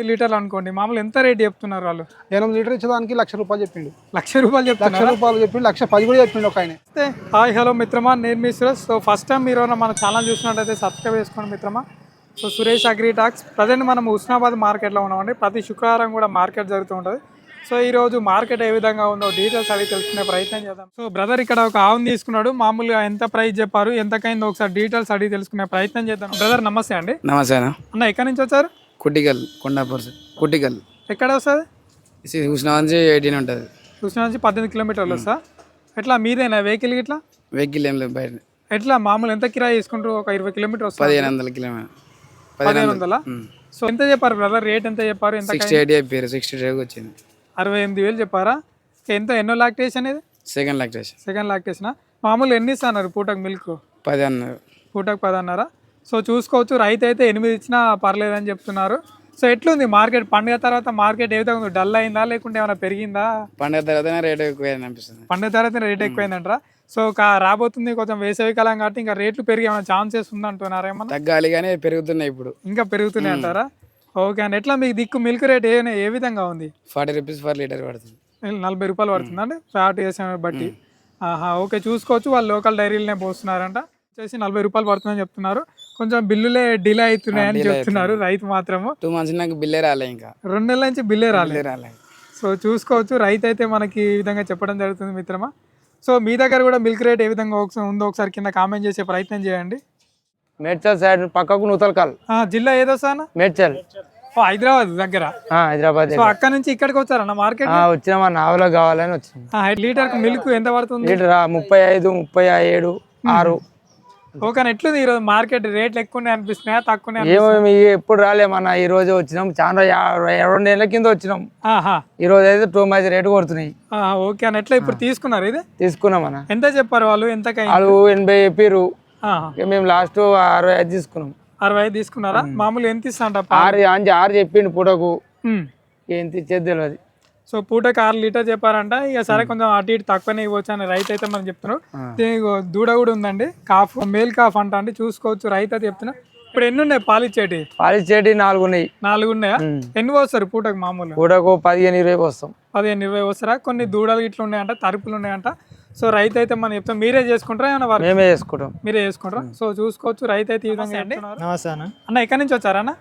లీటర్లు అనుకోండి మామూలు ఎంత రేట్ చెప్తున్నారు వాళ్ళు? 8 లీటర్ ఇచ్చేదానికి ₹1,00,000 చెప్పిండు. ₹1,00,000 చెప్తున్నారు. ₹1,00,000 చెప్పిండు, ₹1,10,000 కూడా చెప్పిండు ఒక ఆయన. హాయ్ హలో మిత్రమా, నేను మీ సురేష్. సో ఫస్ట్ టైం మీరు మన ఛానల్ చూసినట్టయితే సబ్స్క్రైబ్ చేసుకోండి మిత్రమా. So Suresh agri talks. Present మనం హుస్నాబాద్ మార్కెట్లో ఉన్నామండి. ప్రతి శుక్రవారం కూడా మార్కెట్ జరుగుతూ ఉంటుంది. సో ఈరోజు మార్కెట్ ఏ విధంగా ఉందో డీటెయిల్స్ అడిగి తెలుసుకునే ప్రయత్నం చేద్దాం. సో బ్రదర్ ఇక్కడ ఒక ఆవును తీసుకున్నాడు. మామూలుగా ఎంత ప్రైస్ చెప్పారు, ఎంతకైందో ఒకసారి డీటెయిల్స్ అడిగి తెలుసుకునే ప్రయత్నం చేద్దాం. బ్రదర్ నమస్తే అండి. నమస్తే అన్న, ఎక్కడి నుంచి వచ్చారు? కుట్టికల్ కొండాపూర్ కుట్టికల్. ఎక్కడ వస్తుంది? హుస్నా నుంచి 18 ఉంటుంది. హుస్నా నుంచి 18 కిలోమీటర్లు వస్తా. ఎట్లా మీదేనా వెహికల్ ఇట్లా? వెహికల్ ఏం లేదు బయట. ఎట్లా మామూలు ఎంత కిరాయి తీసుకుంటారు? ఒక 20 కిలోమీటర్ వస్తుంది. 1500 కిలోమీటర్. 1500. సో ఎంత చెప్పారు బ్రదర్, రేట్ ఎంత చెప్పారు? ఎంత 68 చెప్పారు. 62 వచ్చింది. 68,000 చెప్పారా? ఎన్నో లాక్టేషన్ అనేది? Second lactation. Second lactation. మామూలు ఎన్ని ఇస్తున్నారు పూటకు మిల్క్? 10 అన్నారు. పూటకు 10 అన్నారా? సో చూసుకోవచ్చు, రైతు అయితే 8 ఇచ్చినా పర్లేదని చెప్తున్నారు. సో ఎట్లుంది మార్కెట్? పండుగ తర్వాత మార్కెట్ ఏ విధంగా ఉంది? డల్ అయిందా లేకుంటే ఏమైనా పెరిగిందా? పండుగ తర్వాత రేట్ ఎక్కువ అనిపిస్తుంది. పండుగ తర్వాత రేట్ ఎక్కువైందంటారా? సో రాబోతుంది కొంచెం వేసవి కాలం కాబట్టి ఇంకా రేట్లు పెరిగి ఏమైనా ఛాన్సెస్ ఉందంటున్నారా? ఏమన్నా తగ్గాలి కానీ పెరుగుతున్నాయి ఇప్పుడు, ఇంకా పెరుగుతున్నాయి అంటారా? ఓకే అండి. ఎట్లా మీకు దిక్కు మిల్క్ రేట్ ఏ విధంగా ఉంది? ₹40 పర్ లీటర్ పడుతుంది. ₹40 పడుతుంది అండి ఫ్యాట్ వేసే బట్టి. ఓకే, చూసుకోవచ్చు. వాళ్ళు లోకల్ డైరీలనే పోస్తున్నారంట. వచ్చేసి ₹40 పడుతుందని చెప్తున్నారు. కొంచెం బిల్లులే డిలే అవుతున్నాయని చెప్తున్నారు రైతు మాత్రము. 2 months నాకు బిల్లే రాలే, ఇంకా 2 నెలల నుంచి బిల్లే రాలే. సో చూసుకోవచ్చు, రైతు అయితే మనకి ఈ విధంగా చెప్పడం జరుగుతుంది మిత్రమా. సో మీ దగ్గర కూడా మిల్క్ రేట్ ఏ విధంగా ఉందో ఒకసారి కింద కామెంట్ చేసే ప్రయత్నం చేయండి. మేడ్చల్ సైడ్ పక్కకు నూతల్కల్ జిల్లా ఏదో సార్? మేడ్చల్. హైదరాబాద్ దగ్గర. హైదరాబాద్. సో అక్కడ నుంచి ఇక్కడికి వచ్చారన్న మార్కెట్? వచ్చినా నావలో కావాలని వచ్చింది. లీటర్ మిల్క్ ఎంత పడుతుంది? లీటర్ 35, 37, 6. ఓకే, ఎట్లుంది ఈరోజు మార్కెట్? రేట్లు ఎక్కువనే అనిపిస్తున్నాయా తక్కువనే? ఏమో ఎప్పుడు రాలేమన్నా, ఈ రోజు వచ్చినాం. చాలా 2 నెలల కింద వచ్చినాం. ఈ రోజు అయితే 2 మంచి రేటు కొడుతున్నాయి. ఓకే అన్న, ఎట్లా ఇప్పుడు తీసుకున్నారు? ఇది తీసుకున్నామన్నా. ఎంత చెప్పారు వాళ్ళు? ఎంత? వాళ్ళు 80 చెప్పారు. మేము లాస్ట్ 65 తీసుకున్నాం. 65 తీసుకున్నారా? మామూలు ఎంత ఇస్తా? 6 చెప్పిండు పూటకు. ఎంత ఇచ్చేది తెలియదు. సో పూటకు 6 లీటర్ చెప్పారంట. ఇక సరే కొంచెం అటు ఇటు తక్కువనే ఇవ్వచ్చు అని రైతు అయితే మనం చెప్తున్నాం. దీనికి దూడ కూడా ఉందండి, కాఫ్, మేల్ కాఫ్ అంట అండి. చూసుకోవచ్చు, రైతు అయితే చెప్తున్నాం. ఇప్పుడు ఎన్ని ఉన్నాయి పాలిచ్చేటి? 4 ఉన్నాయి. 4 ఉన్నాయా? ఎన్ని పోస్తారు పూటకు? మామూలు పూటకు 15-20 వస్తాం. 15-20 వస్తారా? కొన్ని దూడలు ఇట్లా ఉన్నాయంట, తరుపులు ఉన్నాయంట. సో రైతు అయితే మనం చెప్తాం. మీరే చేసుకుంటారా ఏమన్నా? మేమే చేసుకుంటాం. మీరే చేసుకుంటారా? సో చూసుకోవచ్చు, రైతు అయితే ఈ విధంగా అండి. నమస్తే అన్న, ఎక్కడి నుంచి వచ్చారా అన్న?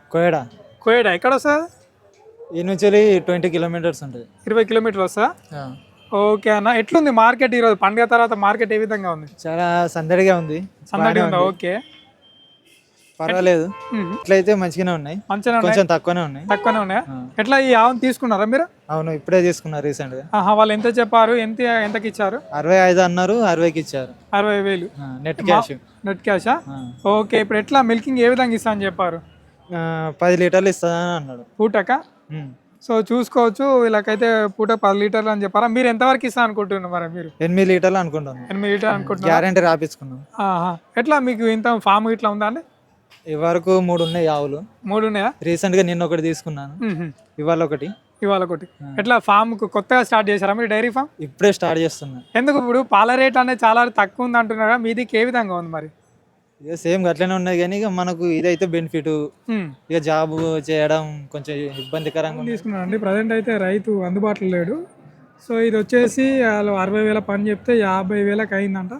కోయడా. ఎక్కడ వస్తుంది? ఈ నుంచి 20 కిలోమీటర్స్ ఉంటుంది. 20 కిలోమీటర్లు వస్తా. ఓకే అన్న, ఎట్లుంది మార్కెట్ ఈరోజు? పండుగ తర్వాత మార్కెట్ ఏ విధంగా ఉంది? చాలా సందడిగా ఉంది. సందడిగా ఉందా? ఓకే, పర్వాలేదు. ఇట్లయితే మంచిగానే ఉన్నాయి. కొంచెం తక్కువనే ఉన్నాయా? ఎట్లా ఈ ఆవును తీసుకున్నారా మీరు? అవును, ఇప్పుడే తీసుకున్నారు రీసెంట్ గా. వాళ్ళు ఎంత చెప్పారు? ఎంతకి ఇచ్చారు? 65 అన్నారు, 60కి ఇచ్చారు. 60,000 నెట్ క్యాష్. నెట్ క్యాషా? ఓకే, ఇప్పుడు ఎట్లా మిల్కింగ్ ఏ విధంగా ఇస్తా అని చెప్పారు? 10 లీటర్లు ఇస్తుందని అన్నాడు పూటక. సో చూసుకోవచ్చు, వీళ్ళకైతే పూట 10 లీటర్లు అని చెప్పారా? మీరు ఎంతవరకు ఇస్తా అనుకుంటున్నారు మరి? మీరు 8 లీటర్లు అనుకుంటున్నాను. 8 లీటర్లు అనుకుంటున్నారు. గ్యారెంటీ రాపించుకున్నాం. ఎట్లా మీకు ఇంత ఫామ్ ఇట్లా ఉందా అండి? ఈ వరకు 3 ఉన్నాయి ఆవులు. 3 ఉన్నాయా? రీసెంట్ గా నిన్న ఒకటి తీసుకున్నాను, ఇవాళ ఒకటి. ఎట్లా ఫామ్ కొత్తగా స్టార్ట్ చేశారా మీరు? డైరీ ఫామ్ ఇప్పుడే స్టార్ట్ చేస్తున్నా. ఎందుకు? ఇప్పుడు పాల రేట్ అనేది చాలా తక్కువ ఉంది అంటున్నారా? మీది ఏ విధంగా ఉంది మరి? ఇక సేమ్ అట్లనే ఉన్నాయి, కానీ ఇక మనకు ఇదైతే బెనిఫిట్. ఇక జాబ్ చేయడం కొంచెం ఇబ్బందికరంగా తీసుకున్నానండి. ప్రజెంట్ అయితే రైతు అందుబాటులో లేడు. సో ఇది వచ్చేసి వాళ్ళు 60,000 పని చెప్తే 50,000కి అయిందంట.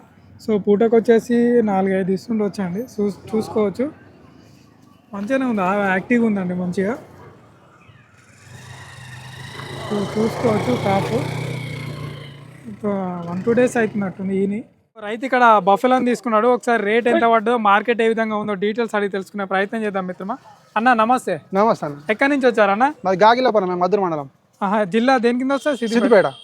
సో పూటకు వచ్చేసి 4-5 ఇస్తుంటే వచ్చండి. చూసుకోవచ్చు, మంచిగానే ఉంది, యాక్టివ్గా ఉందండి మంచిగా. చూసుకోవచ్చు, కాపు 1-2 days అవుతున్నట్టుంది ఈయన. రైతు ఇక్కడ బఫెలోని తీసుకున్నాడు. ఒకసారి రేట్ ఎంత పడ్డో, మార్కెట్ ఏ విధంగా ఉందో డీటెయిల్స్ అడిగి తెలుసుకునే ప్రయత్నం చేద్దాం మిత్రమా. అన్న నమస్తే. నమస్తే అన్న. ఎక్కడి నుంచి వచ్చారన్న? మాది గాగిలాపురం, మధుర మండలం. జిల్లా దేని కింద వస్తా?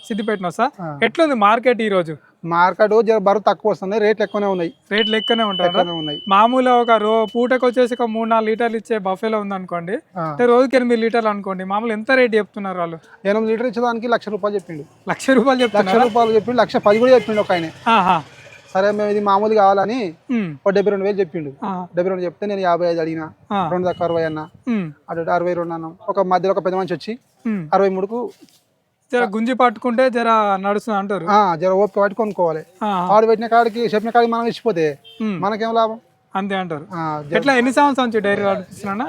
సిద్దిపేట వస్తా. ఎట్లుంది మార్కెట్ ఈ రోజు? మార్కెట్ బరువు తక్కువ వస్తుంది, రేట్లు ఎక్కువనే ఉన్నాయి. రేట్లు ఎక్కువనే ఉంటాయి. మామూలుగా ఒక పూటకు వచ్చేసి ఒక 3-4 లీటర్లు ఇచ్చే బఫెలో ఉంది అనుకోండి, రోజుకి 8 లీటర్లు అనుకోండి. మామూలు ఎంత రేట్ చెప్తున్నారు వాళ్ళు? 8 లీటర్ ఇచ్చేదానికి ₹1,00,000 చెప్పిండు. ₹1,00,000 చెప్తున్నారు. ₹1,00,000 చెప్పిండు, ₹110,000 కూడా చెప్పిండు ఒక ఆయన. సరే మేము ఇది మామూలు కావాలని 72,000 చెప్పిండు. 72 చెప్తే నేను 55 అడిగినా, 2 దాకా 60 అన్నా, అటు 62 అన్నాం. ఒక మధ్యలో ఒక పెద్ద మనిషి వచ్చి 63కు జర గుంజి పట్టుకుంటే జర నడుస్తుంది అంటారు. జర ఓపిక పట్టి కొనుక్కోవాలి. ఆడు పెట్టిన కాడికి చెప్పిన కాడికి మనం ఇచ్చిపోతే మనకేం లాభం? అంతే అంటారు. ఎట్లా ఎన్ని సంవత్సరాల నుంచి డైరీ నడిపిస్తున్నా?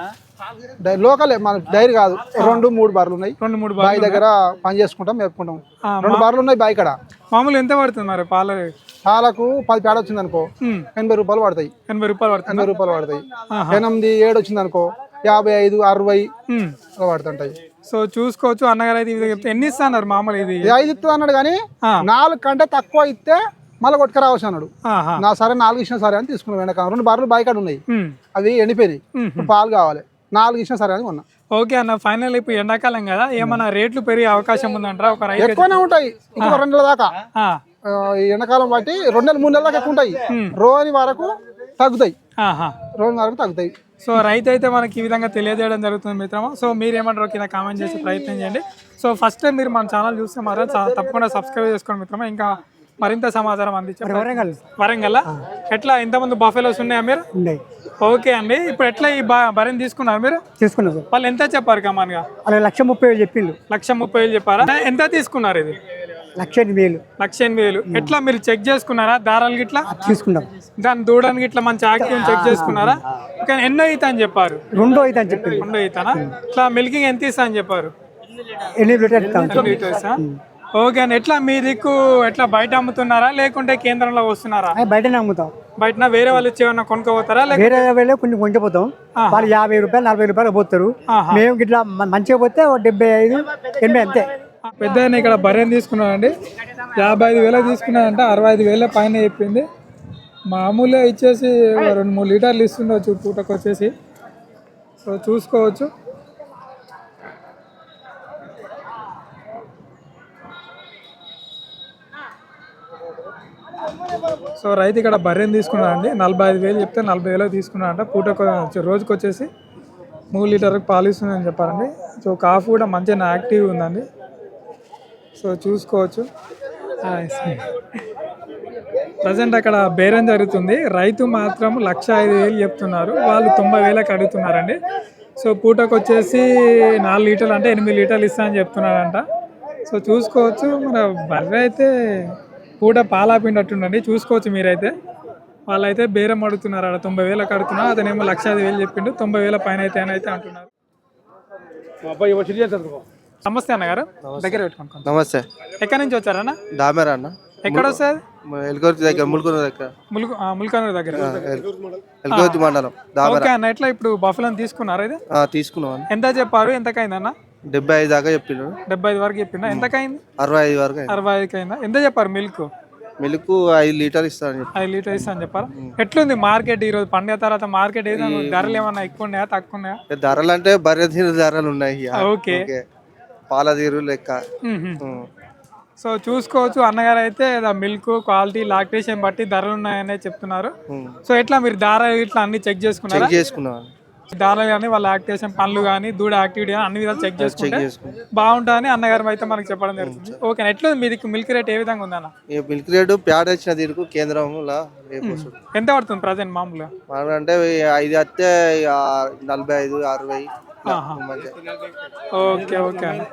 లోకలే మన డైరీ కాదు, 2-3 బర్రెలు ఉన్నాయి. 2-3 బావి దగ్గర పని చేసుకుంటాం, మేపుకుంటాం. 2 బర్రెలు ఉన్నాయి బావి కాడ. మామూలు ఎంత పడుతుంది మరి పాలు? పాలకు 10 పేడ వచ్చింది అనుకో 80 రూపాయలు పడతాయి. 80 రూపాయలు పడుతుంది. 80 రూపాయలు పడతాయి. 8-7 వచ్చింది అనుకో 55-60 అలా పడుతుంటాయి. సో చూసుకోవచ్చు అన్నగారు అయితే ఇది చెప్తే ఎన్ని ఇస్తున్నారు మామూలు? ఇది 5 ఇస్తుంది అన్నాడు కానీ 4 కంటే తక్కువ ఇస్తే మళ్ళీ కొట్టుకురావచ్చు అన్నాడు. నా సరే 4 ఇచ్చినా సరే అని తీసుకున్నాం. వెనక 2 బర్రెలు బావి కాడ ఉన్నాయి, అవి ఎండిపోయినాయి, పాలు కావాలి, 4 ఇచ్చినా సరే అని కొన్నా. ఓకే అన్న, ఫైనల్ ఇప్పుడు ఎండాకాలం కదా, ఏమన్నా రేట్లు పెరిగే అవకాశం ఉందంటారా? ఒక రైతు ఎక్కువనే ఉంటాయి, ఇంకో 2 నెలల దాకా. ఎండాకాలం బట్టి 2-3 నెలల దాకా ఎక్కువ ఉంటాయి. రోజు వరకు తగ్గుతాయి, రోజు వరకు తగ్గుతాయి. సో రైతు అయితే మనకి ఈ విధంగా తెలియజేయడం జరుగుతుంది మిత్రమా. సో మీరు ఏమంటారు కింద కామెంట్ చేసి ప్రయత్నం చేయండి. సో ఫస్ట్ టైం మీరు మన ఛానల్ చూస్తే మాత్రం తప్పకుండా సబ్స్క్రైబ్ చేసుకోండి మిత్రమా. ఇంకా మరింత సమాచారం అందించారు. వరంగల్ ఎట్లా ఇంతమంది బఫెలోస్ ఉన్నాయా మీరు? ఓకే అండి, ఇప్పుడు ఎట్లా ఈ బర్రెని తీసుకున్నారు మీరు? తీసుకున్నారు. వాళ్ళు ఎంత చెప్పారు కమాన్గా? అలా 1,30,000 చెప్పిండు. 1,30,000 చెప్పారా? ఎంత తీసుకున్నారు ఇది? 1,08,000. 1,08,000. ఎట్లా మీరు చెక్ చేసుకున్నారా దారాలు గిట్లా? తీసుకున్నాం. దాన్ని దూడడానికి ఇట్లా మంచి యాక్టివ్ చెక్ చేసుకున్నారా? ఓకే, ఎన్నో ఈత అని చెప్పారు? 2 అయితే అని చెప్పింది. 2 ఈతనా? ఇట్లా మిల్కింగ్ ఎంత ఇస్తా అని చెప్పారు? 8 లీటర్ ఇస్తాం. 8 లీటర్స్. ఓకే అండి, ఎట్లా మీ దిక్కు ఎట్లా బయట అమ్ముతున్నారా లేకుంటే కేంద్రంలో వస్తున్నారా? బయటనే అమ్ముతాం. బయట వేరే వాళ్ళు వచ్చి ఏమన్నా కొనుక్కోపోతారా? వేరే వేళ కొంచెం కొంచెపోతాం. వాళ్ళు 50 రూపాయలు 40 రూపాయలు పోతారు. మేము ఇట్లా మంచిగా పోతే 75-80 అంతే. పెద్ద ఇక్కడ బర్రెని తీసుకున్నానండి, 55,000 తీసుకున్నానంటే 65,000 పైన చెప్పింది. మామూలుగా ఇచ్చేసి 2-3 లీటర్లు ఇస్తుండొచ్చు పూటకు వచ్చేసి. సో చూసుకోవచ్చు. సో రైతు ఇక్కడ బర్రెని తీసుకున్నాడండి, 45,000 చెప్తే 40,000 తీసుకున్నాడంట. పూటకు రోజుకి వచ్చేసి 3 లీటర్లకు పాలు ఇస్తుందని చెప్పారండి. సో కాఫీ కూడా మంచిగా యాక్టివ్ ఉందండి. సో చూసుకోవచ్చు. ప్రజెంట్ అక్కడ బేరం జరుగుతుంది. రైతు మాత్రం 1,05,000 చెప్తున్నారు, వాళ్ళు 90,000కి అడుగుతున్నారండి. సో పూటకు వచ్చేసి 4 లీటర్లు అంటే 8 లీటర్లు ఇస్తా అని చెప్తున్నారంట. సో చూసుకోవచ్చు, మన బర్రె అయితే పూట పాలాపిండట్టుండండి. చూసుకోవచ్చు మీరైతే. వాళ్ళైతే బేరం అడుగుతున్నారు, అక్కడ 90,000కి అడుగుతున్నారు, అతనేమో 1,05,000 చెప్పిండు, 90,000 పైన అయితే అని అయితే అంటున్నారు. నమస్తే అన్నగారు, దగ్గర పెట్టుకోండి. నమస్తే. ఎక్కడి నుంచి వచ్చారన్న? దామేరా అన్న. ఎక్కడ వస్తుంది? ఎల్గోర్తి దగ్గర, ముల్కూరు దగ్గర. ముల్కనూరు దగ్గర, ఎల్గోర్తి మండలం. ఓకే అన్న, ఎట్లా ఇప్పుడు బఫెలోని తీసుకున్నారా? ఇది తీసుకున్నాం. ఎంత చెప్పారు? ఎంతకైంది అన్న? 75 దాకా చెప్పిండు. 75 వరకు చెప్పిండా? ఎంతకైంది? 65 వరకు. 65కి అయిందా? ఎంత చెప్పారు మిల్క్? మిల్క్ 5 లీటర్లు ఇస్తాను. 5 లీటర్ ఇస్తా అని చెప్పారు. ఎట్లుంది మార్కెట్ ఈ రోజు పండుగ తర్వాత? మార్కెట్ ఏదైనా ధరలు ఏమన్నా ఎక్కువ ఉన్నాయా తక్కువ ఉన్నాయా? ధరలు అంటే బర్రె తీరు ధరలు ఉన్నాయి. ఓకే, పాల తీరు లెక్క. సో చూసుకోవచ్చు, అన్నగారు అయితే మిల్క్ క్వాలిటీ లాక్టేషన్ బట్టి ధరలు ఉన్నాయనే చెప్తున్నారు. సో ఎట్లా మీరు దారాలు ఇట్లా అన్ని చెక్ చేసుకున్నారా? చేసుకున్నాను. దారాలు కానీ వాళ్ళ యాక్టివేషన్ పనులు కానీ దూడ యాక్టివిటీ కానీ అన్ని విధాలు చెక్ చేసుకుంటే బాగుంటుందని అన్నగారు అయితే మనకు చెప్పడం జరుగుతుంది. ఓకే, ఎట్లా మీది మిల్క్ రేట్ ఏ విధంగా ఉందన్న? మిల్క్ రేట్ ప్యాడ్ వచ్చిన దీనికి కేంద్రంలో ఎంత పడుతుంది ప్రజెంట్ మామూలుగా? అంటే 5 వస్తే 45-60. ఓకే ఓకే అన్న.